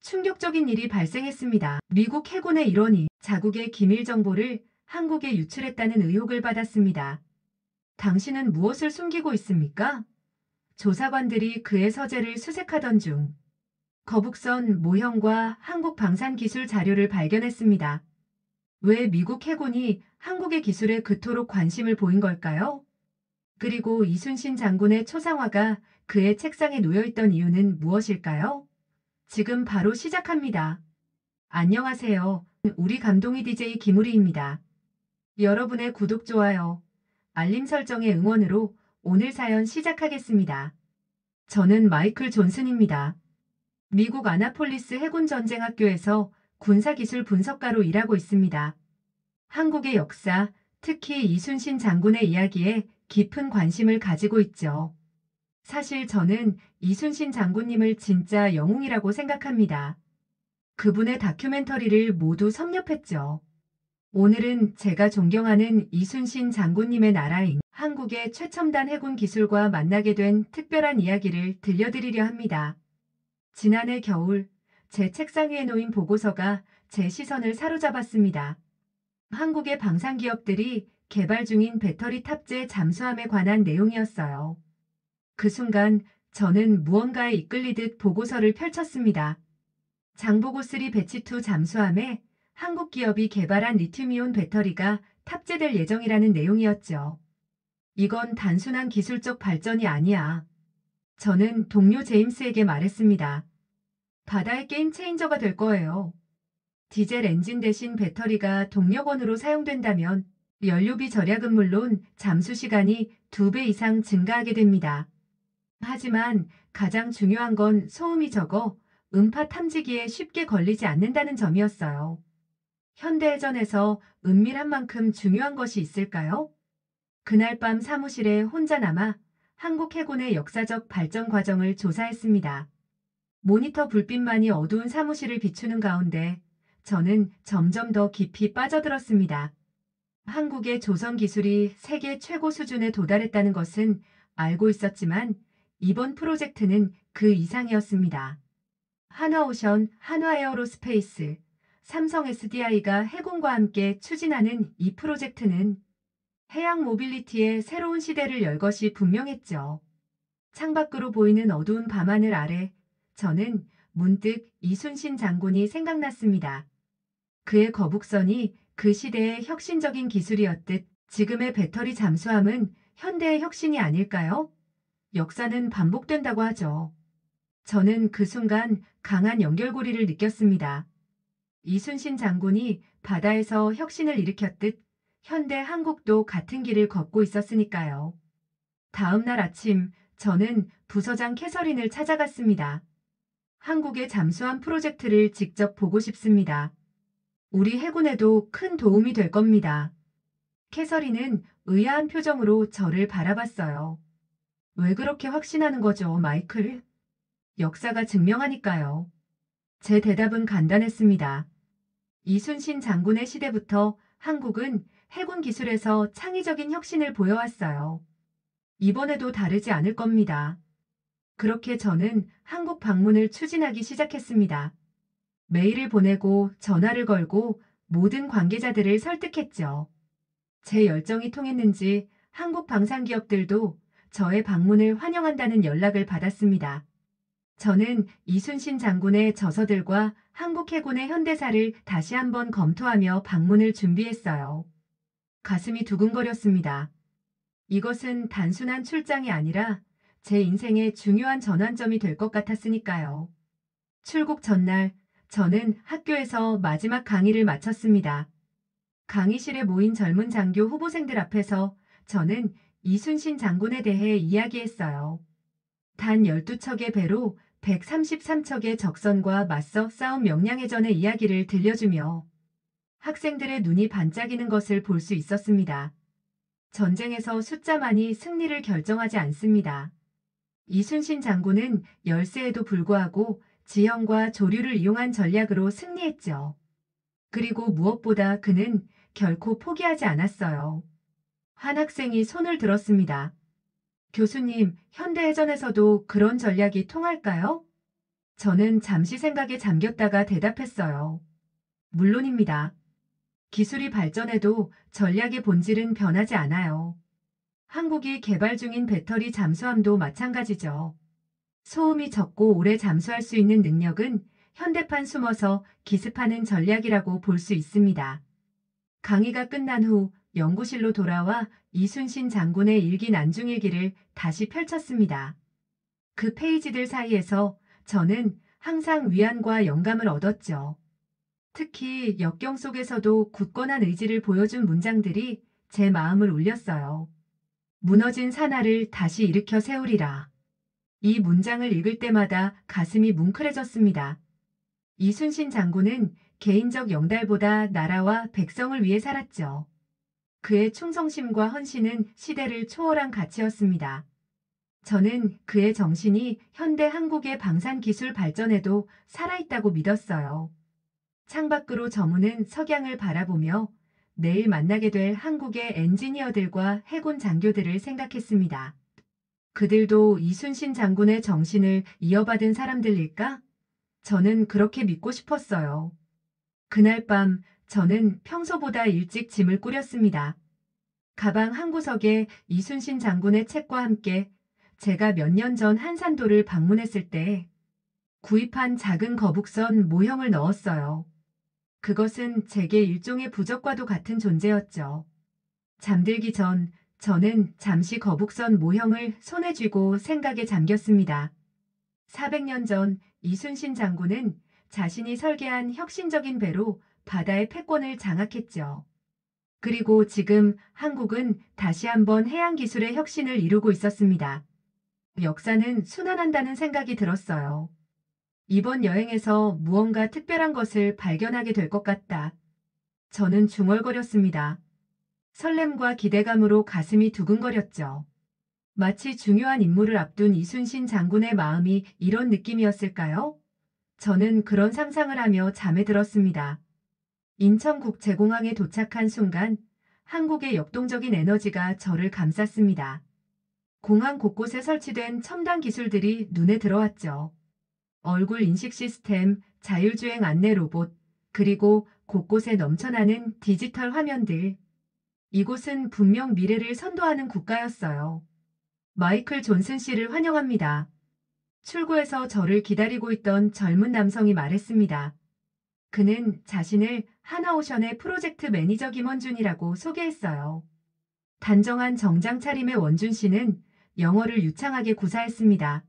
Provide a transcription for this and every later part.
충격적인 일이 발생했습니다. 미국 해군의 일원이 자국의 기밀 정보를 한국에 유출했다는 의혹을 받았습니다. 당신은 무엇을 숨기고 있습니까? 조사관들이 그의 서재를 수색하던 중 거북선 모형과 한국 방산 기술 자료를 발견했습니다. 왜 미국 해군이 한국의 기술에 그토록 관심을 보인 걸까요? 그리고 이순신 장군의 초상화가 그의 책상에 놓여있던 이유는 무엇일까요? 지금 바로 시작합니다. 안녕하세요. 우리 감동이 DJ 김우리입니다. 여러분의 구독, 좋아요, 알림 설정의 응원으로 오늘 사연 시작하겠습니다. 저는 마이클 존슨입니다. 미국 아나폴리스 해군전쟁학교에서 군사기술 분석가로 일하고 있습니다. 한국의 역사, 특히 이순신 장군의 이야기에 깊은 관심을 가지고 있죠. 사실 저는 이순신 장군님을 진짜 영웅이라고 생각합니다. 그분의 다큐멘터리를 모두 섭렵했죠. 오늘은 제가 존경하는 이순신 장군님의 나라인 한국의 최첨단 해군 기술과 만나게 된 특별한 이야기를 들려드리려 합니다. 지난해 겨울 제 책상 위에 놓인 보고서가 제 시선을 사로잡았습니다. 한국의 방산기업들이 개발 중인 배터리 탑재 잠수함에 관한 내용이었어요. 그 순간 저는 무언가에 이끌리듯 보고서를 펼쳤습니다. 장보고3 배치2 잠수함에 한국 기업이 개발한 리튬이온 배터리가 탑재될 예정이라는 내용이었죠. 이건 단순한 기술적 발전이 아니야. 저는 동료 제임스에게 말했습니다. 바다의 게임 체인저가 될 거예요. 디젤 엔진 대신 배터리가 동력원으로 사용된다면 연료비 절약은 물론 잠수 시간이 2배 이상 증가하게 됩니다. 하지만 가장 중요한 건 소음이 적어 음파 탐지기에 쉽게 걸리지 않는다는 점이었어요. 현대해전에서 은밀한 만큼 중요한 것이 있을까요? 그날 밤 사무실에 혼자 남아 한국 해군의 역사적 발전 과정을 조사했습니다. 모니터 불빛만이 어두운 사무실을 비추는 가운데 저는 점점 더 깊이 빠져들었습니다. 한국의 조선 기술이 세계 최고 수준에 도달했다는 것은 알고 있었지만 이번 프로젝트는 그 이상이었습니다. 한화오션, 한화에어로스페이스, 삼성 SDI가 해군과 함께 추진하는 이 프로젝트는 해양 모빌리티의 새로운 시대를 열 것이 분명했죠. 창밖으로 보이는 어두운 밤하늘 아래 저는 문득 이순신 장군이 생각났습니다. 그의 거북선이 그 시대의 혁신적인 기술이었듯 지금의 배터리 잠수함은 현대의 혁신이 아닐까요? 역사는 반복된다고 하죠. 저는 그 순간 강한 연결고리를 느꼈습니다. 이순신 장군이 바다에서 혁신을 일으켰듯 현대 한국도 같은 길을 걷고 있었으니까요. 다음 날 아침 저는 부서장 캐서린을 찾아갔습니다. 한국의 잠수함 프로젝트를 직접 보고 싶습니다. 우리 해군에도 큰 도움이 될 겁니다. 캐서린은 의아한 표정으로 저를 바라봤어요. 왜 그렇게 확신하는 거죠, 마이클? 역사가 증명하니까요. 제 대답은 간단했습니다. 이순신 장군의 시대부터 한국은 해군 기술에서 창의적인 혁신을 보여왔어요. 이번에도 다르지 않을 겁니다. 그렇게 저는 한국 방문을 추진하기 시작했습니다. 메일을 보내고 전화를 걸고 모든 관계자들을 설득했죠. 제 열정이 통했는지 한국 방산기업들도 저의 방문을 환영한다는 연락을 받았습니다. 저는 이순신 장군의 저서들과 한국 해군의 현대사를 다시 한번 검토하며 방문을 준비했어요. 가슴이 두근거렸습니다. 이것은 단순한 출장이 아니라 제 인생의 중요한 전환점이 될 것 같았으니까요. 출국 전날 저는 학교에서 마지막 강의를 마쳤습니다. 강의실에 모인 젊은 장교 후보생들 앞에서 저는 이순신 장군에 대해 이야기했어요. 단 12척의 배로 133척의 적선과 맞서 싸운 명량해전의 이야기를 들려주며 학생들의 눈이 반짝이는 것을 볼 수 있었습니다. 전쟁에서 숫자만이 승리를 결정하지 않습니다. 이순신 장군은 열세에도 불구하고 지형과 조류를 이용한 전략으로 승리했죠. 그리고 무엇보다 그는 결코 포기하지 않았어요. 한 학생이 손을 들었습니다. 교수님, 현대해전에서도 그런 전략이 통할까요? 저는 잠시 생각에 잠겼다가 대답했어요. 물론입니다. 기술이 발전해도 전략의 본질은 변하지 않아요. 한국이 개발 중인 배터리 잠수함도 마찬가지죠. 소음이 적고 오래 잠수할 수 있는 능력은 현대판 숨어서 기습하는 전략이라고 볼 수 있습니다. 강의가 끝난 후 연구실로 돌아와 이순신 장군의 일기 난중일기를 다시 펼쳤습니다. 그 페이지들 사이에서 저는 항상 위안과 영감을 얻었죠. 특히 역경 속에서도 굳건한 의지를 보여준 문장들이 제 마음을 울렸어요. 무너진 산하를 다시 일으켜 세우리라. 이 문장을 읽을 때마다 가슴이 뭉클해졌습니다. 이순신 장군은 개인적 영달보다 나라와 백성을 위해 살았죠. 그의 충성심과 헌신은 시대를 초월한 가치였습니다. 저는 그의 정신이 현대 한국의 방산 기술 발전에도 살아있다고 믿었어요. 창밖으로 저무는 석양을 바라보며 내일 만나게 될 한국의 엔지니어들과 해군 장교들을 생각했습니다. 그들도 이순신 장군의 정신을 이어받은 사람들일까? 저는 그렇게 믿고 싶었어요. 그날 밤 저는 평소보다 일찍 짐을 꾸렸습니다. 가방 한 구석에 이순신 장군의 책과 함께 제가 몇 년 전 한산도를 방문했을 때 구입한 작은 거북선 모형을 넣었어요. 그것은 제게 일종의 부적과도 같은 존재였죠. 잠들기 전 저는 잠시 거북선 모형을 손에 쥐고 생각에 잠겼습니다. 400년 전 이순신 장군은 자신이 설계한 혁신적인 배로 바다의 패권을 장악했죠. 그리고 지금 한국은 다시 한번 해양 기술의 혁신을 이루고 있었습니다. 역사는 순환한다는 생각이 들었어요. 이번 여행에서 무언가 특별한 것을 발견하게 될 것 같다. 저는 중얼거렸습니다. 설렘과 기대감으로 가슴이 두근거렸죠. 마치 중요한 임무를 앞둔 이순신 장군의 마음이 이런 느낌이었을까요? 저는 그런 상상을 하며 잠에 들었습니다. 인천국제공항에 도착한 순간 한국의 역동적인 에너지가 저를 감쌌습니다. 공항 곳곳에 설치된 첨단 기술들이 눈에 들어왔죠. 얼굴 인식 시스템, 자율주행 안내 로봇, 그리고 곳곳에 넘쳐나는 디지털 화면들. 이곳은 분명 미래를 선도하는 국가였어요. 마이클 존슨 씨를 환영합니다. 출구에서 저를 기다리고 있던 젊은 남성이 말했습니다. 그는 자신을 하나오션의 프로젝트 매니저 김원준이라고 소개했어요. 단정한 정장 차림의 원준 씨는 영어를 유창하게 구사했습니다.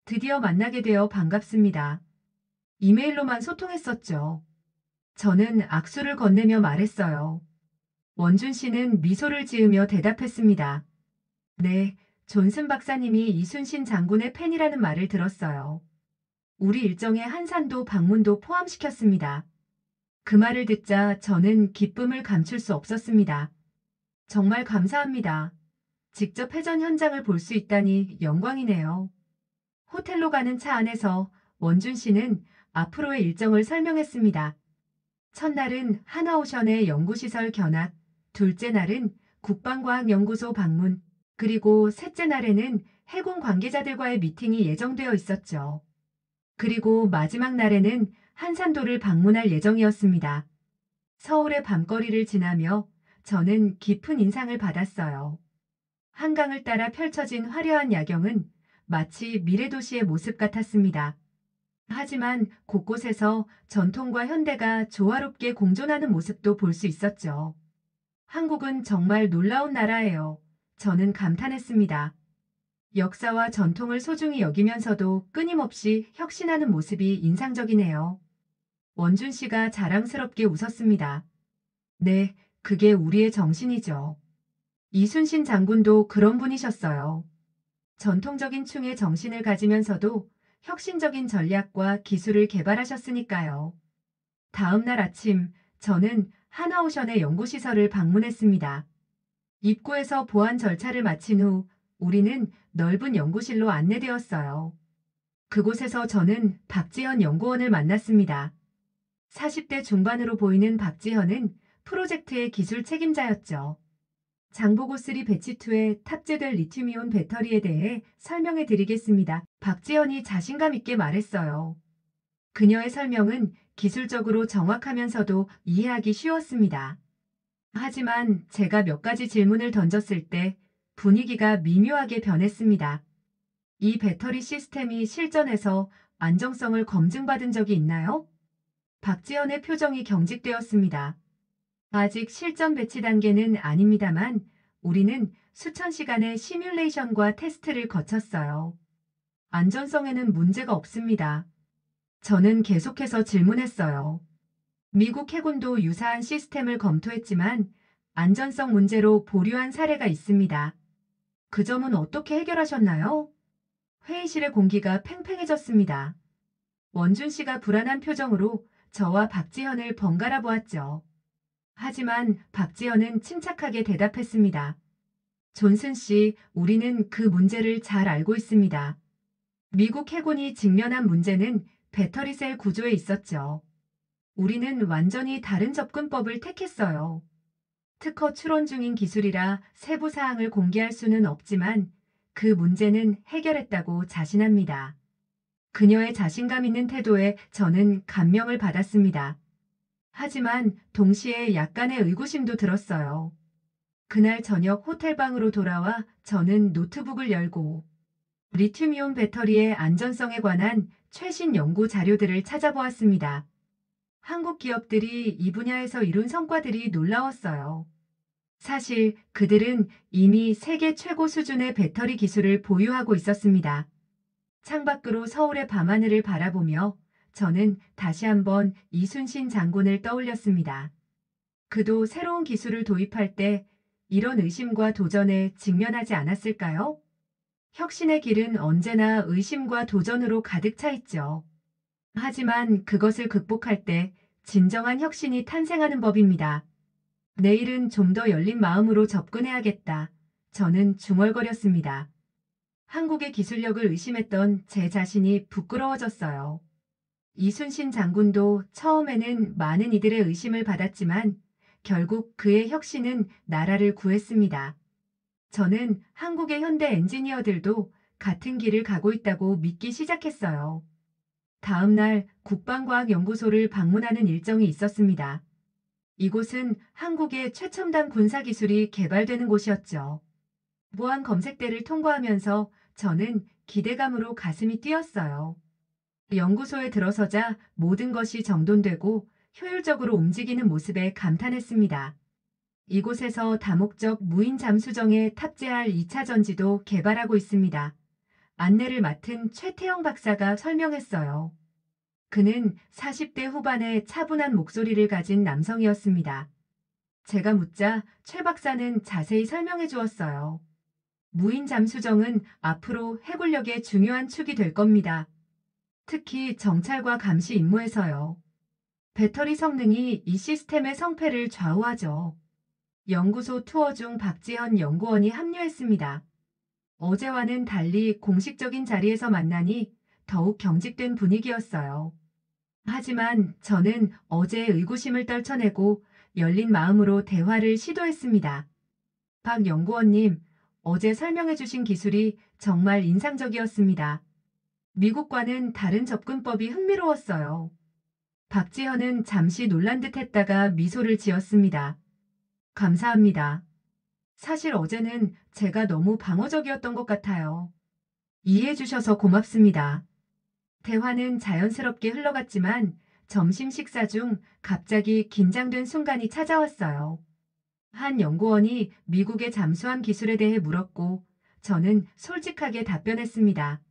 드디어 만나게 되어 반갑습니다. 이메일로만 소통했었죠. 저는 악수를 건네며 말했어요. 원준 씨는 미소를 지으며 대답했습니다. 네, 존슨 박사님이 이순신 장군의 팬이라는 말을 들었어요. 우리 일정에 한산도 방문도 포함시켰습니다. 그 말을 듣자 저는 기쁨을 감출 수 없었습니다. 정말 감사합니다. 직접 해전 현장을 볼 수 있다니 영광이네요. 호텔로 가는 차 안에서 원준 씨는 앞으로의 일정을 설명했습니다. 첫날은 하나오션의 연구시설 견학, 둘째 날은 국방과학연구소 방문, 그리고 셋째 날에는 해군 관계자들과의 미팅이 예정되어 있었죠. 그리고 마지막 날에는 한산도를 방문할 예정이었습니다. 서울의 밤거리를 지나며 저는 깊은 인상을 받았어요. 한강을 따라 펼쳐진 화려한 야경은 마치 미래도시의 모습 같았습니다. 하지만 곳곳에서 전통과 현대가 조화롭게 공존하는 모습도 볼 수 있었죠. 한국은 정말 놀라운 나라예요. 저는 감탄했습니다. 역사와 전통을 소중히 여기면서도 끊임없이 혁신하는 모습이 인상적이네요. 원준 씨가 자랑스럽게 웃었습니다. 네, 그게 우리의 정신이죠. 이순신 장군도 그런 분이셨어요. 전통적인 충의 정신을 가지면서도 혁신적인 전략과 기술을 개발하셨으니까요. 다음 날 아침, 저는 하나오션의 연구시설을 방문했습니다. 입구에서 보안 절차를 마친 후 우리는 넓은 연구실로 안내되었어요. 그곳에서 저는 박지현 연구원을 만났습니다. 40대 중반으로 보이는 박지현은 프로젝트의 기술 책임자였죠. 장보고 3 배치2에 탑재될 리튬이온 배터리에 대해 설명해 드리겠습니다. 박지현이 자신감 있게 말했어요. 그녀의 설명은 기술적으로 정확하면서도 이해하기 쉬웠습니다. 하지만 제가 몇 가지 질문을 던졌을 때 분위기가 미묘하게 변했습니다. 이 배터리 시스템이 실전에서 안정성을 검증받은 적이 있나요? 박지현의 표정이 경직되었습니다. 아직 실전 배치 단계는 아닙니다만 우리는 수천 시간의 시뮬레이션과 테스트를 거쳤어요. 안전성에는 문제가 없습니다. 저는 계속해서 질문했어요. 미국 해군도 유사한 시스템을 검토했지만 안전성 문제로 보류한 사례가 있습니다. 그 점은 어떻게 해결하셨나요? 회의실의 공기가 팽팽해졌습니다. 원준 씨가 불안한 표정으로 저와 박지현을 번갈아 보았죠. 하지만 박지현은 침착하게 대답했습니다. 존슨 씨, 우리는 그 문제를 잘 알고 있습니다. 미국 해군이 직면한 문제는 배터리 셀 구조에 있었죠. 우리는 완전히 다른 접근법을 택했어요. 특허 출원 중인 기술이라 세부 사항을 공개할 수는 없지만 그 문제는 해결했다고 자신합니다. 그녀의 자신감 있는 태도에 저는 감명을 받았습니다. 하지만 동시에 약간의 의구심도 들었어요. 그날 저녁 호텔방으로 돌아와 저는 노트북을 열고 리튬이온 배터리의 안전성에 관한 최신 연구 자료들을 찾아보았습니다. 한국 기업들이 이 분야에서 이룬 성과들이 놀라웠어요. 사실 그들은 이미 세계 최고 수준의 배터리 기술을 보유하고 있었습니다. 창밖으로 서울의 밤하늘을 바라보며 저는 다시 한번 이순신 장군을 떠올렸습니다. 그도 새로운 기술을 도입할 때 이런 의심과 도전에 직면하지 않았을까요? 혁신의 길은 언제나 의심과 도전으로 가득 차 있죠. 하지만 그것을 극복할 때 진정한 혁신이 탄생하는 법입니다. 내일은 좀 더 열린 마음으로 접근해야겠다. 저는 중얼거렸습니다. 한국의 기술력을 의심했던 제 자신이 부끄러워졌어요. 이순신 장군도 처음에는 많은 이들의 의심을 받았지만 결국 그의 혁신은 나라를 구했습니다. 저는 한국의 현대 엔지니어들도 같은 길을 가고 있다고 믿기 시작했어요. 다음 날 국방과학연구소를 방문하는 일정이 있었습니다. 이곳은 한국의 최첨단 군사기술이 개발되는 곳이었죠. 보안 검색대를 통과하면서 저는 기대감으로 가슴이 뛰었어요. 연구소에 들어서자 모든 것이 정돈되고 효율적으로 움직이는 모습에 감탄했습니다. 이곳에서 다목적 무인 잠수정에 탑재할 2차 전지도 개발하고 있습니다. 안내를 맡은 최태영 박사가 설명했어요. 그는 40대 후반의 차분한 목소리를 가진 남성이었습니다. 제가 묻자 최 박사는 자세히 설명해 주었어요. 무인 잠수정은 앞으로 해군력의 중요한 축이 될 겁니다. 특히 정찰과 감시 임무에서요. 배터리 성능이 이 시스템의 성패를 좌우하죠. 연구소 투어 중 박지현 연구원이 합류했습니다. 어제와는 달리 공식적인 자리에서 만나니 더욱 경직된 분위기였어요. 하지만 저는 어제의 의구심을 떨쳐내고 열린 마음으로 대화를 시도했습니다. 박 연구원님, 어제 설명해 주신 기술이 정말 인상적이었습니다. 미국과는 다른 접근법이 흥미로웠어요. 박지현은 잠시 놀란 듯 했다가 미소를 지었습니다. 감사합니다. 사실 어제는 제가 너무 방어적이었던 것 같아요. 이해해 주셔서 고맙습니다. 대화는 자연스럽게 흘러갔지만 점심 식사 중 갑자기 긴장된 순간이 찾아왔어요. 한 연구원이 미국의 잠수함 기술에 대해 물었고 저는 솔직하게 답변했습니다.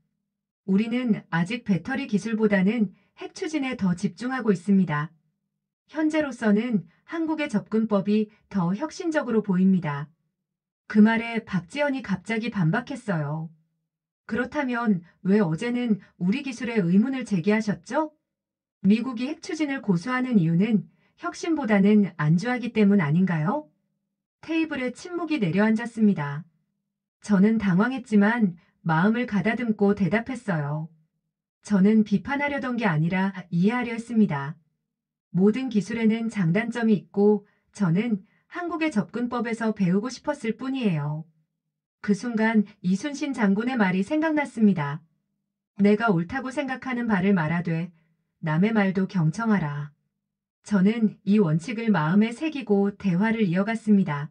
우리는 아직 배터리 기술보다는 핵 추진에 더 집중하고 있습니다. 현재로서는 한국의 접근법이 더 혁신적으로 보입니다. 그 말에 박지현이 갑자기 반박했어요. 그렇다면 왜 어제는 우리 기술에 의문을 제기하셨죠? 미국이 핵 추진을 고수하는 이유는 혁신보다는 안주하기 때문 아닌가요? 테이블에 침묵이 내려앉았습니다. 저는 당황했지만 마음을 가다듬고 대답했어요. 저는 비판하려던 게 아니라 이해하려 했습니다. 모든 기술에는 장단점이 있고 저는 한국의 접근법에서 배우고 싶었을 뿐이에요. 그 순간 이순신 장군의 말이 생각났습니다. 내가 옳다고 생각하는 바를 말하되 남의 말도 경청하라. 저는 이 원칙을 마음에 새기고 대화를 이어갔습니다.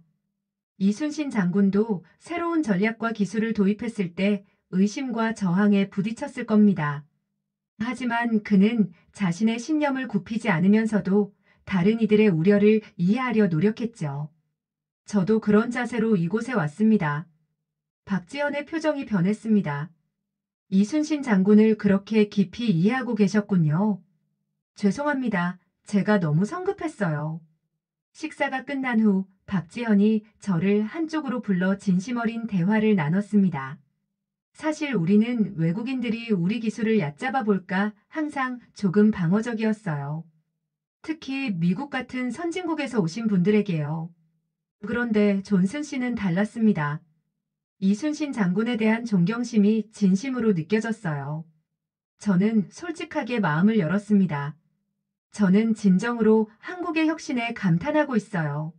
이순신 장군도 새로운 전략과 기술을 도입했을 때 의심과 저항에 부딪혔을 겁니다. 하지만 그는 자신의 신념을 굽히지 않으면서도 다른 이들의 우려를 이해하려 노력했죠. 저도 그런 자세로 이곳에 왔습니다. 박지현의 표정이 변했습니다. 이순신 장군을 그렇게 깊이 이해하고 계셨군요. 죄송합니다. 제가 너무 성급했어요. 식사가 끝난 후 박지현이 저를 한쪽으로 불러 진심 어린 대화를 나눴습니다. 사실 우리는 외국인들이 우리 기술을 얕잡아 볼까 항상 조금 방어적이었어요. 특히 미국 같은 선진국에서 오신 분들에게요. 그런데 존슨 씨는 달랐습니다. 이순신 장군에 대한 존경심이 진심으로 느껴졌어요. 저는 솔직하게 마음을 열었습니다. 저는 진정으로 한국의 혁신에 감탄하고 있어요.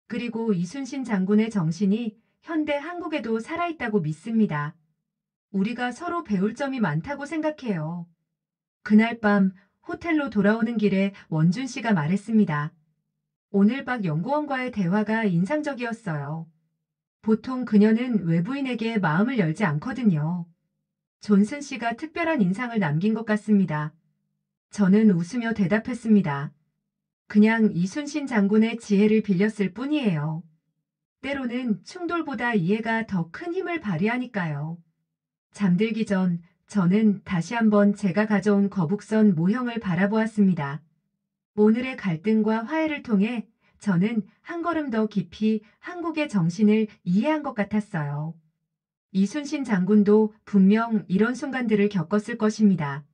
그리고 이순신 장군의 정신이 현대 한국에도 살아있다고 믿습니다. 우리가 서로 배울 점이 많다고 생각해요. 그날 밤 호텔로 돌아오는 길에 원준 씨가 말했습니다. 오늘 박 연구원과의 대화가 인상적이었어요. 보통 그녀는 외부인에게 마음을 열지 않거든요. 존슨 씨가 특별한 인상을 남긴 것 같습니다. 저는 웃으며 대답했습니다. 그냥 이순신 장군의 지혜를 빌렸을 뿐이에요. 때로는 충돌보다 이해가 더 큰 힘을 발휘하니까요. 잠들기 전 저는 다시 한번 제가 가져온 거북선 모형을 바라보았습니다. 오늘의 갈등과 화해를 통해 저는 한 걸음 더 깊이 한국의 정신을 이해한 것 같았어요. 이순신 장군도 분명 이런 순간들을 겪었을 것입니다.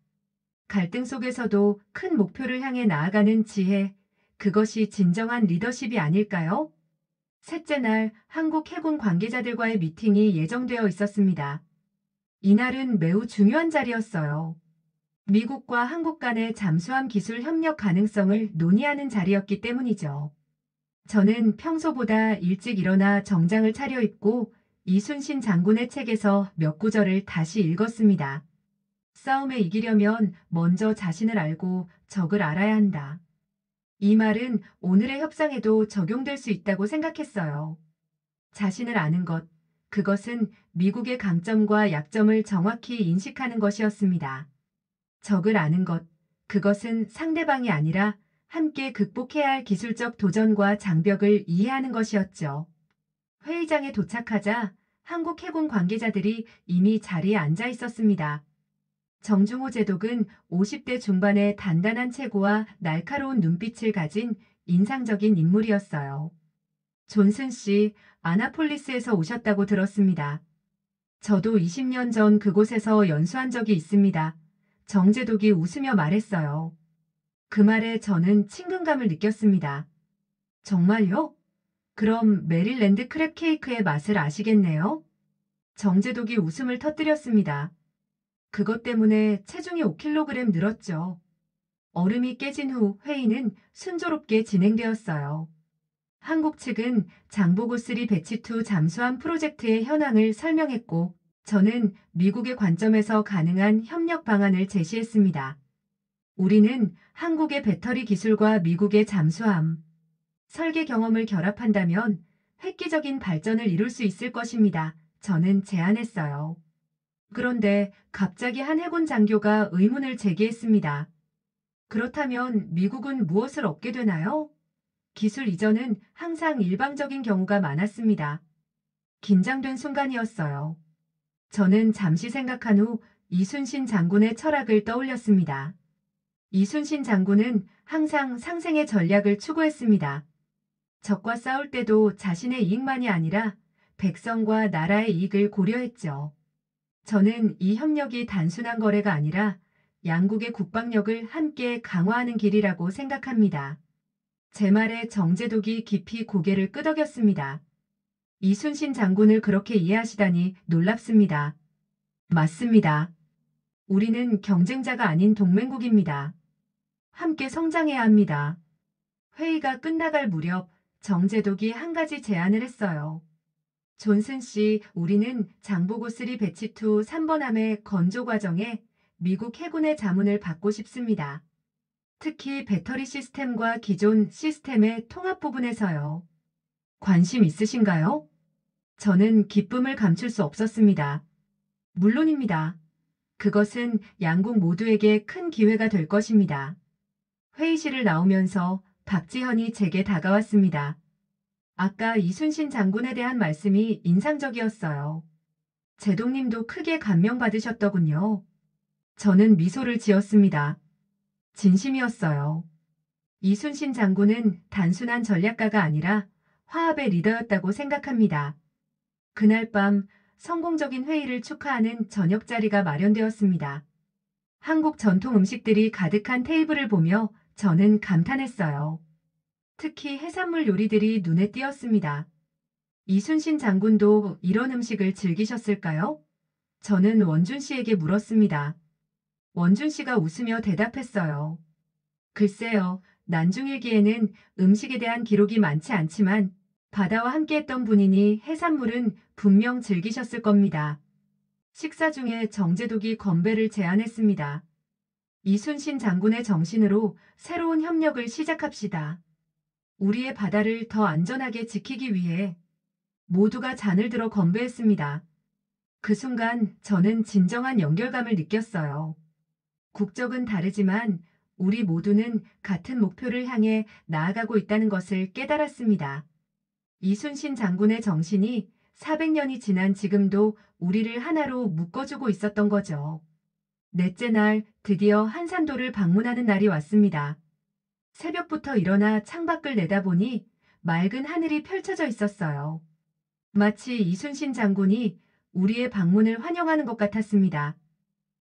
갈등 속에서도 큰 목표를 향해 나아가는 지혜, 그것이 진정한 리더십이 아닐까요? 셋째 날 한국 해군 관계자들과의 미팅이 예정되어 있었습니다. 이날은 매우 중요한 자리였어요. 미국과 한국 간의 잠수함 기술 협력 가능성을 논의하는 자리였기 때문이죠. 저는 평소보다 일찍 일어나 정장을 차려입고 이순신 장군의 책에서 몇 구절을 다시 읽었습니다. 싸움에 이기려면 먼저 자신을 알고 적을 알아야 한다. 이 말은 오늘의 협상에도 적용될 수 있다고 생각했어요. 자신을 아는 것, 그것은 미국의 강점과 약점을 정확히 인식하는 것이었습니다. 적을 아는 것, 그것은 상대방이 아니라 함께 극복해야 할 기술적 도전과 장벽을 이해하는 것이었죠. 회의장에 도착하자 한국 해군 관계자들이 이미 자리에 앉아 있었습니다. 정중호 제독은 50대 중반의 단단한 체구와 날카로운 눈빛을 가진 인상적인 인물이었어요. 존슨 씨, 아나폴리스에서 오셨다고 들었습니다. 저도 20년 전 그곳에서 연수한 적이 있습니다. 정제독이 웃으며 말했어요. 그 말에 저는 친근감을 느꼈습니다. 정말요? 그럼 메릴랜드 크랩 케이크의 맛을 아시겠네요? 정제독이 웃음을 터뜨렸습니다. 그것 때문에 체중이 5kg 늘었죠. 얼음이 깨진 후 회의는 순조롭게 진행되었어요. 한국 측은 장보고3 배치2 잠수함 프로젝트의 현황을 설명했고 저는 미국의 관점에서 가능한 협력 방안을 제시했습니다. 우리는 한국의 배터리 기술과 미국의 잠수함, 설계 경험을 결합한다면 획기적인 발전을 이룰 수 있을 것입니다. 저는 제안했어요. 그런데 갑자기 한 해군 장교가 의문을 제기했습니다. 그렇다면 미국은 무엇을 얻게 되나요? 기술 이전은 항상 일방적인 경우가 많았습니다. 긴장된 순간이었어요. 저는 잠시 생각한 후 이순신 장군의 철학을 떠올렸습니다. 이순신 장군은 항상 상생의 전략을 추구했습니다. 적과 싸울 때도 자신의 이익만이 아니라 백성과 나라의 이익을 고려했죠. 저는 이 협력이 단순한 거래가 아니라 양국의 국방력을 함께 강화하는 길이라고 생각합니다. 제 말에 정제독이 깊이 고개를 끄덕였습니다. 이순신 장군을 그렇게 이해하시다니 놀랍습니다. 맞습니다. 우리는 경쟁자가 아닌 동맹국입니다. 함께 성장해야 합니다. 회의가 끝나갈 무렵 정제독이 한 가지 제안을 했어요. 존슨 씨, 우리는 장보고 3 배치 2 3번함의 건조 과정에 미국 해군의 자문을 받고 싶습니다. 특히 배터리 시스템과 기존 시스템의 통합 부분에서요. 관심 있으신가요? 저는 기쁨을 감출 수 없었습니다. 물론입니다. 그것은 양국 모두에게 큰 기회가 될 것입니다. 회의실을 나오면서 박지현이 제게 다가왔습니다. 아까 이순신 장군에 대한 말씀이 인상적이었어요. 제동님도 크게 감명받으셨더군요. 저는 미소를 지었습니다. 진심이었어요. 이순신 장군은 단순한 전략가가 아니라 화합의 리더였다고 생각합니다. 그날 밤 성공적인 회의를 축하하는 저녁 자리가 마련되었습니다. 한국 전통 음식들이 가득한 테이블을 보며 저는 감탄했어요. 특히 해산물 요리들이 눈에 띄었습니다. 이순신 장군도 이런 음식을 즐기셨을까요? 저는 원준 씨에게 물었습니다. 원준 씨가 웃으며 대답했어요. 글쎄요, 난중일기에는 음식에 대한 기록이 많지 않지만 바다와 함께했던 분이니 해산물은 분명 즐기셨을 겁니다. 식사 중에 정제독이 건배를 제안했습니다. 이순신 장군의 정신으로 새로운 협력을 시작합시다. 우리의 바다를 더 안전하게 지키기 위해 모두가 잔을 들어 건배했습니다. 그 순간 저는 진정한 연결감을 느꼈어요. 국적은 다르지만 우리 모두는 같은 목표를 향해 나아가고 있다는 것을 깨달았습니다. 이순신 장군의 정신이 400년이 지난 지금도 우리를 하나로 묶어주고 있었던 거죠. 넷째 날 드디어 한산도를 방문하는 날이 왔습니다. 새벽부터 일어나 창밖을 내다보니 맑은 하늘이 펼쳐져 있었어요. 마치 이순신 장군이 우리의 방문을 환영하는 것 같았습니다.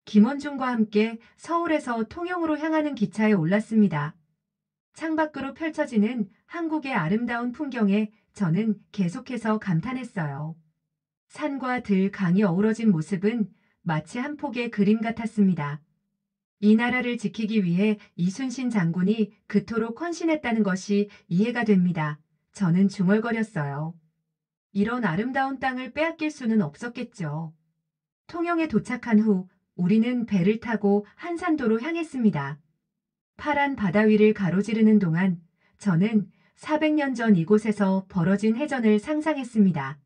김원중과 함께 서울에서 통영으로 향하는 기차에 올랐습니다. 창밖으로 펼쳐지는 한국의 아름다운 풍경에 저는 계속해서 감탄했어요. 산과 들, 강이 어우러진 모습은 마치 한 폭의 그림 같았습니다. 이 나라를 지키기 위해 이순신 장군이 그토록 헌신했다는 것이 이해가 됩니다. 저는 중얼거렸어요. 이런 아름다운 땅을 빼앗길 수는 없었겠죠. 통영에 도착한 후 우리는 배를 타고 한산도로 향했습니다. 파란 바다 위를 가로지르는 동안 저는 400년 전 이곳에서 벌어진 해전을 상상했습니다.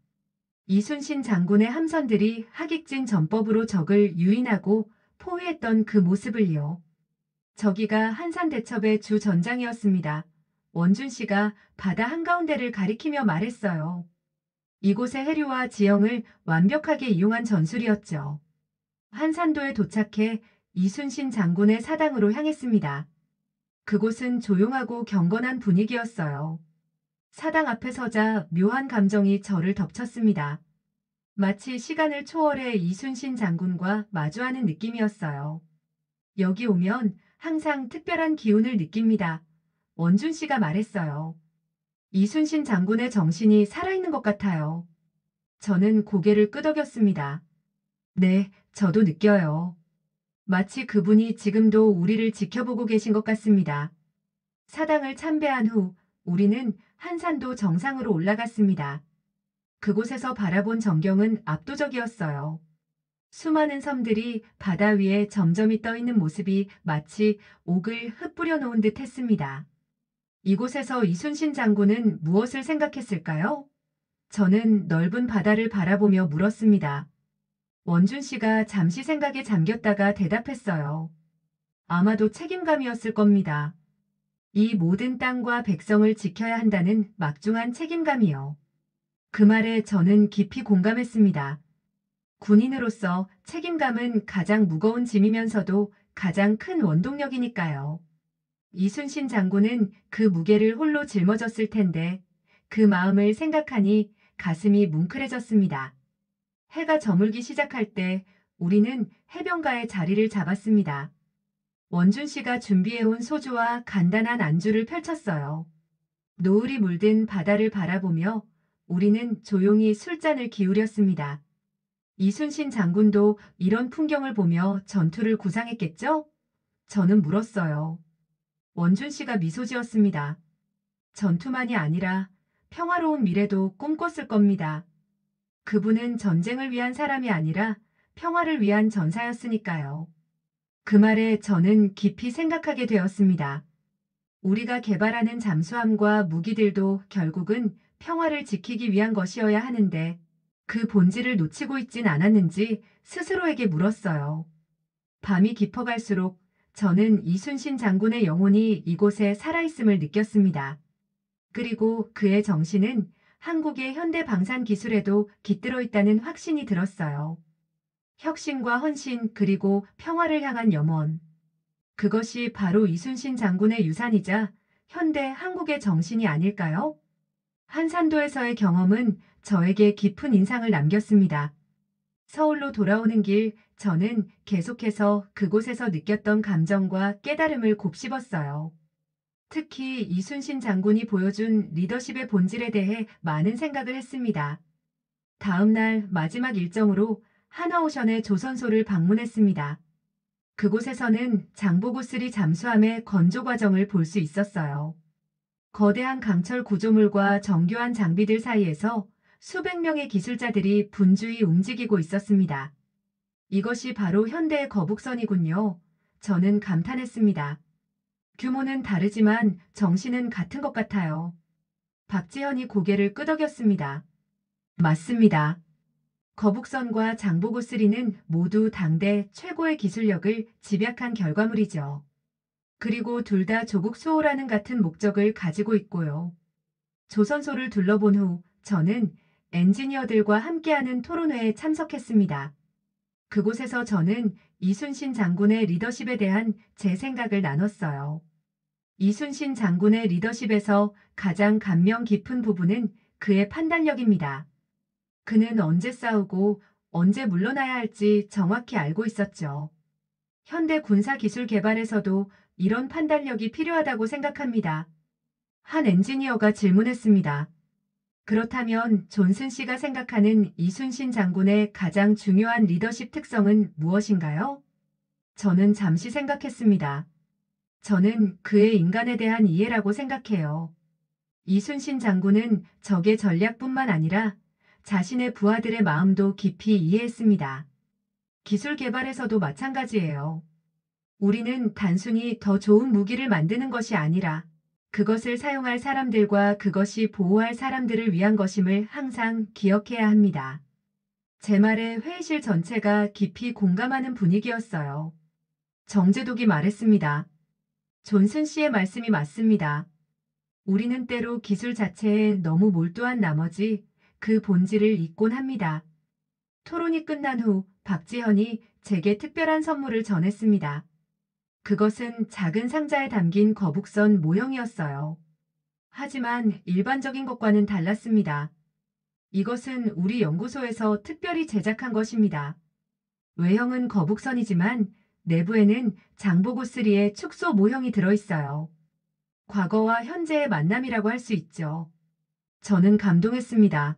이순신 장군의 함선들이 하객진 전법으로 적을 유인하고 포위했던 그 모습을요. 저기가 한산대첩의 주 전장이었습니다. 원준 씨가 바다 한가운데를 가리키며 말했어요. 이곳의 해류와 지형을 완벽하게 이용한 전술이었죠. 한산도에 도착해 이순신 장군의 사당으로 향했습니다. 그곳은 조용하고 경건한 분위기였어요. 사당 앞에 서자 묘한 감정이 저를 덮쳤습니다. 마치 시간을 초월해 이순신 장군과 마주하는 느낌이었어요. 여기 오면 항상 특별한 기운을 느낍니다. 원준 씨가 말했어요. 이순신 장군의 정신이 살아있는 것 같아요. 저는 고개를 끄덕였습니다. 네, 저도 느껴요. 마치 그분이 지금도 우리를 지켜보고 계신 것 같습니다. 사당을 참배한 후 우리는 한산도 정상으로 올라갔습니다. 그곳에서 바라본 전경은 압도적이었어요. 수많은 섬들이 바다 위에 점점이 떠 있는 모습이 마치 옥을 흩뿌려 놓은 듯 했습니다. 이곳에서 이순신 장군은 무엇을 생각했을까요? 저는 넓은 바다를 바라보며 물었습니다. 원준 씨가 잠시 생각에 잠겼다가 대답했어요. 아마도 책임감이었을 겁니다. 이 모든 땅과 백성을 지켜야 한다는 막중한 책임감이요. 그 말에 저는 깊이 공감했습니다. 군인으로서 책임감은 가장 무거운 짐이면서도 가장 큰 원동력이니까요. 이순신 장군은 그 무게를 홀로 짊어졌을 텐데 그 마음을 생각하니 가슴이 뭉클해졌습니다. 해가 저물기 시작할 때 우리는 해변가에 자리를 잡았습니다. 원준 씨가 준비해온 소주와 간단한 안주를 펼쳤어요. 노을이 물든 바다를 바라보며 우리는 조용히 술잔을 기울였습니다. 이순신 장군도 이런 풍경을 보며 전투를 구상했겠죠? 저는 물었어요. 원준 씨가 미소 지었습니다. 전투만이 아니라 평화로운 미래도 꿈꿨을 겁니다. 그분은 전쟁을 위한 사람이 아니라 평화를 위한 전사였으니까요. 그 말에 저는 깊이 생각하게 되었습니다. 우리가 개발하는 잠수함과 무기들도 결국은 평화를 지키기 위한 것이어야 하는데 그 본질을 놓치고 있진 않았는지 스스로에게 물었어요. 밤이 깊어갈수록 저는 이순신 장군의 영혼이 이곳에 살아있음을 느꼈습니다. 그리고 그의 정신은 한국의 현대 방산 기술에도 깃들어 있다는 확신이 들었어요. 혁신과 헌신 그리고 평화를 향한 염원. 그것이 바로 이순신 장군의 유산이자 현대 한국의 정신이 아닐까요? 한산도에서의 경험은 저에게 깊은 인상을 남겼습니다. 서울로 돌아오는 길, 저는 계속해서 그곳에서 느꼈던 감정과 깨달음을 곱씹었어요. 특히 이순신 장군이 보여준 리더십의 본질에 대해 많은 생각을 했습니다. 다음 날 마지막 일정으로 하나오션의 조선소를 방문했습니다. 그곳에서는 장보고3 잠수함의 건조 과정을 볼 수 있었어요. 거대한 강철 구조물과 정교한 장비들 사이에서 수백 명의 기술자들이 분주히 움직이고 있었습니다. 이것이 바로 현대의 거북선이군요. 저는 감탄했습니다. 규모는 다르지만 정신은 같은 것 같아요. 박지현이 고개를 끄덕였습니다. 맞습니다. 거북선과 장보고3는 모두 당대 최고의 기술력을 집약한 결과물이죠. 그리고 둘 다 조국 수호라는 같은 목적을 가지고 있고요. 조선소를 둘러본 후 저는 엔지니어들과 함께하는 토론회에 참석했습니다. 그곳에서 저는 이순신 장군의 리더십에 대한 제 생각을 나눴어요. 이순신 장군의 리더십에서 가장 감명 깊은 부분은 그의 판단력입니다. 그는 언제 싸우고 언제 물러나야 할지 정확히 알고 있었죠. 현대 군사 기술 개발에서도 이런 판단력이 필요하다고 생각합니다. 한 엔지니어가 질문했습니다. 그렇다면 존슨 씨가 생각하는 이순신 장군의 가장 중요한 리더십 특성은 무엇인가요? 저는 잠시 생각했습니다. 저는 그의 인간에 대한 이해라고 생각해요. 이순신 장군은 적의 전략뿐만 아니라 자신의 부하들의 마음도 깊이 이해했습니다. 기술 개발에서도 마찬가지예요. 우리는 단순히 더 좋은 무기를 만드는 것이 아니라 그것을 사용할 사람들과 그것이 보호할 사람들을 위한 것임을 항상 기억해야 합니다. 제 말에 회의실 전체가 깊이 공감하는 분위기였어요. 정재독이 말했습니다. 존슨 씨의 말씀이 맞습니다. 우리는 때로 기술 자체에 너무 몰두한 나머지 그 본질을 잊곤 합니다. 토론이 끝난 후 박지현이 제게 특별한 선물을 전했습니다. 그것은 작은 상자에 담긴 거북선 모형이었어요. 하지만 일반적인 것과는 달랐습니다. 이것은 우리 연구소에서 특별히 제작한 것입니다. 외형은 거북선이지만 내부에는 장보고3의 축소 모형이 들어있어요. 과거와 현재의 만남이라고 할 수 있죠. 저는 감동했습니다.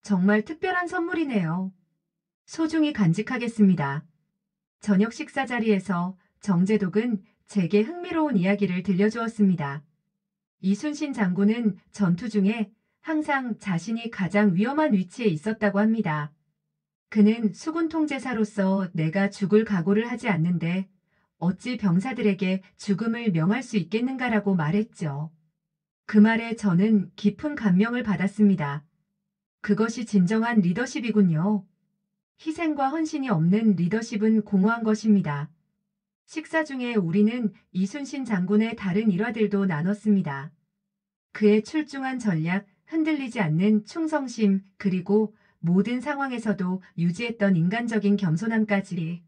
정말 특별한 선물이네요. 소중히 간직하겠습니다. 저녁 식사 자리에서 정재독은 제게 흥미로운 이야기를 들려주었습니다. 이순신 장군은 전투 중에 항상 자신이 가장 위험한 위치에 있었다고 합니다. 그는 수군 통제사로서 내가 죽을 각오를 하지 않는데 어찌 병사들에게 죽음을 명할 수 있겠는가라고 말했죠. 그 말에 저는 깊은 감명을 받았습니다. 그것이 진정한 리더십이군요. 희생과 헌신이 없는 리더십은 공허한 것입니다. 식사 중에 우리는 이순신 장군의 다른 일화들도 나눴습니다. 그의 출중한 전략, 흔들리지 않는 충성심, 그리고 모든 상황에서도 유지했던 인간적인 겸손함까지.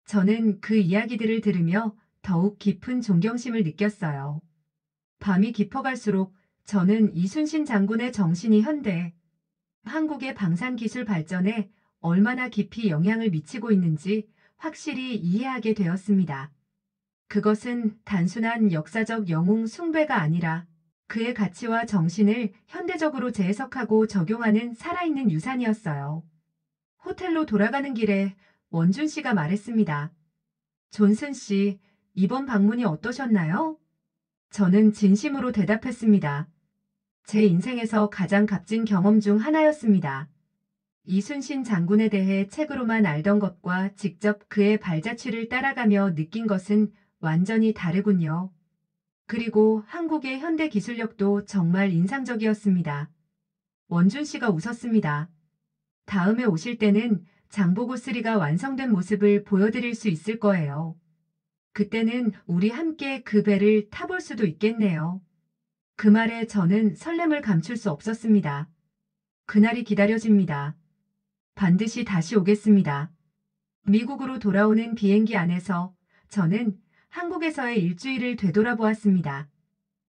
저는 그 이야기들을 들으며 더욱 깊은 존경심을 느꼈어요. 밤이 깊어갈수록 저는 이순신 장군의 정신이 현대, 한국의 방산기술 발전에 얼마나 깊이 영향을 미치고 있는지 확실히 이해하게 되었습니다. 그것은 단순한 역사적 영웅 숭배가 아니라 그의 가치와 정신을 현대적으로 재해석하고 적용하는 살아있는 유산이었어요. 호텔로 돌아가는 길에 원준 씨가 말했습니다. 존슨 씨, 이번 방문이 어떠셨나요? 저는 진심으로 대답했습니다. 제 인생에서 가장 값진 경험 중 하나였습니다. 이순신 장군에 대해 책으로만 알던 것과 직접 그의 발자취를 따라가며 느낀 것은 완전히 다르군요. 그리고 한국의 현대 기술력도 정말 인상적이었습니다. 원준 씨가 웃었습니다. 다음에 오실 때는 장보고 3가 완성된 모습을 보여드릴 수 있을 거예요. 그때는 우리 함께 그 배를 타볼 수도 있겠네요. 그 말에 저는 설렘을 감출 수 없었습니다. 그날이 기다려집니다. 반드시 다시 오겠습니다. 미국으로 돌아오는 비행기 안에서 저는 한국에서의 일주일을 되돌아보았습니다.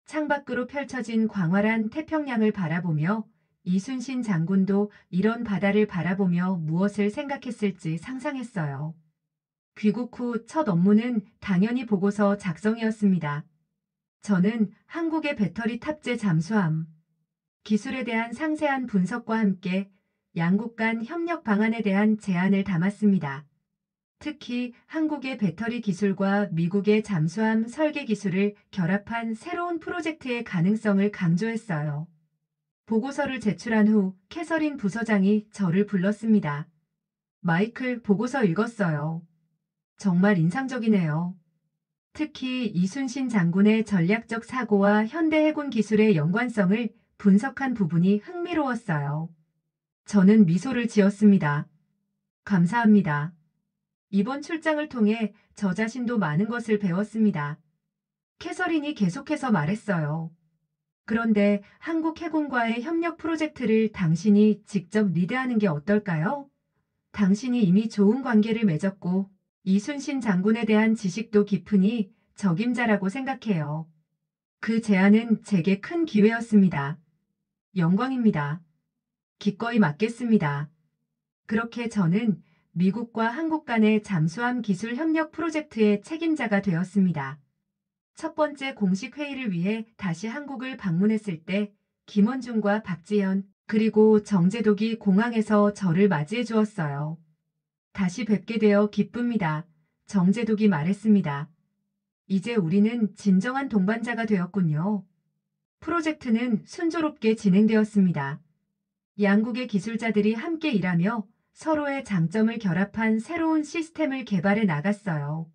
창밖으로 펼쳐진 광활한 태평양을 바라보며 이순신 장군도 이런 바다를 바라보며 무엇을 생각했을지 상상했어요. 귀국 후 첫 업무는 당연히 보고서 작성이었습니다. 저는 한국의 배터리 탑재 잠수함 기술에 대한 상세한 분석과 함께 양국 간 협력 방안에 대한 제안을 담았습니다. 특히 한국의 배터리 기술과 미국의 잠수함 설계 기술을 결합한 새로운 프로젝트의 가능성을 강조했어요. 보고서를 제출한 후 캐서린 부서장이 저를 불렀습니다. 마이클, 보고서 읽었어요. 정말 인상적이네요. 특히 이순신 장군의 전략적 사고와 현대 해군 기술의 연관성을 분석한 부분이 흥미로웠어요. 저는 미소를 지었습니다. 감사합니다. 이번 출장을 통해 저 자신도 많은 것을 배웠습니다. 캐서린이 계속해서 말했어요. 그런데 한국 해군과의 협력 프로젝트를 당신이 직접 리드하는 게 어떨까요? 당신이 이미 좋은 관계를 맺었고 이순신 장군에 대한 지식도 깊으니 적임자라고 생각해요. 그 제안은 제게 큰 기회였습니다. 영광입니다. 기꺼이 맡겠습니다. 그렇게 저는 미국과 한국 간의 잠수함 기술 협력 프로젝트의 책임자가 되었습니다. 첫 번째 공식 회의를 위해 다시 한국을 방문했을 때 김원중과 박지현 그리고 정재독이 공항에서 저를 맞이해 주었어요. 다시 뵙게 되어 기쁩니다. 정재독이 말했습니다. 이제 우리는 진정한 동반자가 되었군요. 프로젝트는 순조롭게 진행되었습니다. 양국의 기술자들이 함께 일하며 서로의 장점을 결합한 새로운 시스템을 개발해 나갔어요.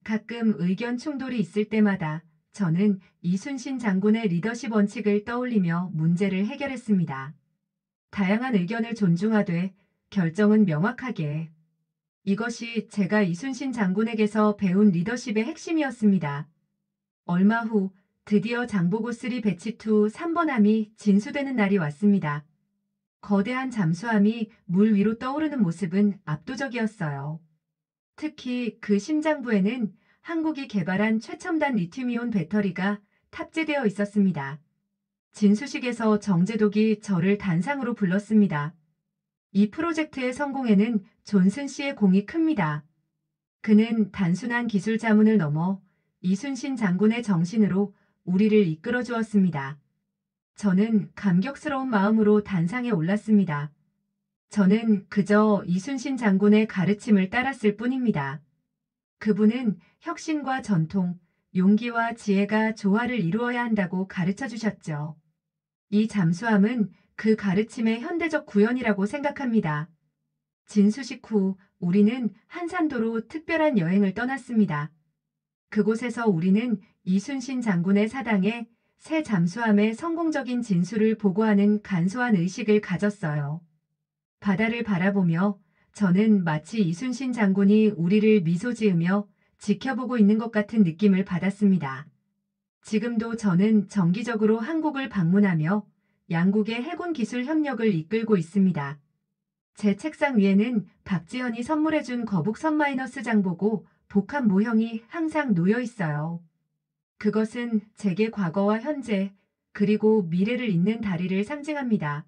가끔 의견 충돌이 있을 때마다 저는 이순신 장군의 리더십 원칙을 떠올리며 문제를 해결했습니다. 다양한 의견을 존중하되 결정은 명확하게. 이것이 제가 이순신 장군에게서 배운 리더십의 핵심이었습니다. 얼마 후 드디어 장보고 3 배치 2 3번함이 진수되는 날이 왔습니다. 거대한 잠수함이 물 위로 떠오르는 모습은 압도적이었어요. 특히 그 심장부에는 한국이 개발한 최첨단 리튬이온 배터리가 탑재되어 있었습니다. 진수식에서 정재독이 저를 단상으로 불렀습니다. 이 프로젝트의 성공에는 존슨 씨의 공이 큽니다. 그는 단순한 기술 자문을 넘어 이순신 장군의 정신으로 우리를 이끌어 주었습니다. 저는 감격스러운 마음으로 단상에 올랐습니다. 저는 그저 이순신 장군의 가르침을 따랐을 뿐입니다. 그분은 혁신과 전통, 용기와 지혜가 조화를 이루어야 한다고 가르쳐 주셨죠. 이 잠수함은 그 가르침의 현대적 구현이라고 생각합니다. 진수식 후 우리는 한산도로 특별한 여행을 떠났습니다. 그곳에서 우리는 이순신 장군의 사당에 새 잠수함의 성공적인 진수를 보고하는 간소한 의식을 가졌어요. 바다를 바라보며 저는 마치 이순신 장군이 우리를 미소 지으며 지켜보고 있는 것 같은 느낌을 받았습니다. 지금도 저는 정기적으로 한국을 방문하며 양국의 해군 기술 협력을 이끌고 있습니다. 제 책상 위에는 박지현이 선물해준 거북 선마이너스 장보고 복합 모형이 항상 놓여 있어요. 그것은 제게 과거와 현재, 그리고 미래를 잇는 다리를 상징합니다.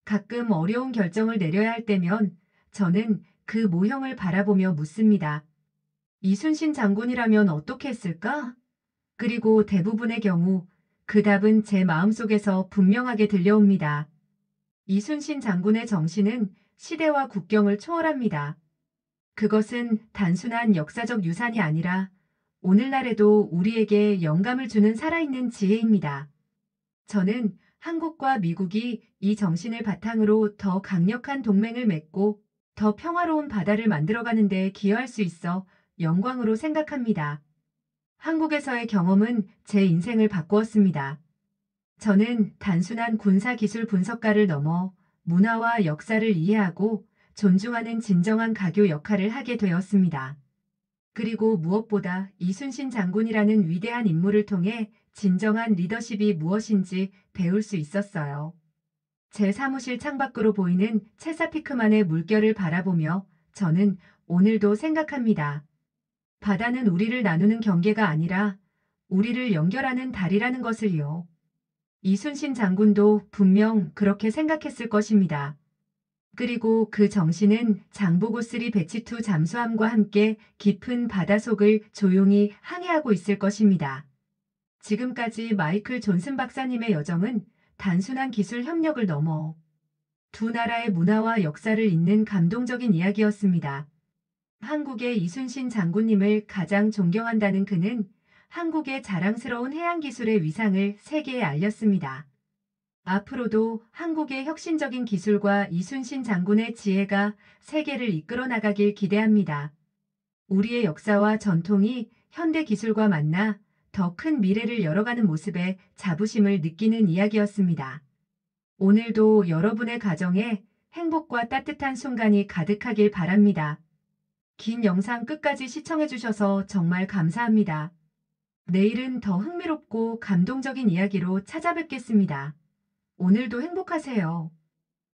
가끔 어려운 결정을 내려야 할 때면 저는 그 모형을 바라보며 묻습니다. 이순신 장군이라면 어떻게 했을까? 그리고 대부분의 경우 그 답은 제 마음속에서 분명하게 들려옵니다. 이순신 장군의 정신은 시대와 국경을 초월합니다. 그것은 단순한 역사적 유산이 아니라 오늘날에도 우리에게 영감을 주는 살아있는 지혜입니다. 저는 한국과 미국이 이 정신을 바탕으로 더 강력한 동맹을 맺고 더 평화로운 바다를 만들어가는 데 기여할 수 있어 영광으로 생각합니다. 한국에서의 경험은 제 인생을 바꾸었습니다. 저는 단순한 군사기술 분석가를 넘어 문화와 역사를 이해하고 존중하는 진정한 가교 역할을 하게 되었습니다. 그리고 무엇보다 이순신 장군이라는 위대한 인물을 통해 진정한 리더십이 무엇인지 배울 수 있었어요. 제 사무실 창밖으로 보이는 체사피크만의 물결을 바라보며 저는 오늘도 생각합니다. 바다는 우리를 나누는 경계가 아니라 우리를 연결하는 다리라는 것을요. 이순신 장군도 분명 그렇게 생각했을 것입니다. 그리고 그 정신은 장보고3 배치2 잠수함과 함께 깊은 바닷속을 조용히 항해하고 있을 것입니다. 지금까지 마이클 존슨 박사님의 여정은 단순한 기술 협력을 넘어 두 나라의 문화와 역사를 잇는 감동적인 이야기였습니다. 한국의 이순신 장군님을 가장 존경한다는 그는 한국의 자랑스러운 해양기술의 위상을 세계에 알렸습니다. 앞으로도 한국의 혁신적인 기술과 이순신 장군의 지혜가 세계를 이끌어 나가길 기대합니다. 우리의 역사와 전통이 현대 기술과 만나 더 큰 미래를 열어가는 모습에 자부심을 느끼는 이야기였습니다. 오늘도 여러분의 가정에 행복과 따뜻한 순간이 가득하길 바랍니다. 긴 영상 끝까지 시청해주셔서 정말 감사합니다. 내일은 더 흥미롭고 감동적인 이야기로 찾아뵙겠습니다. 오늘도 행복하세요.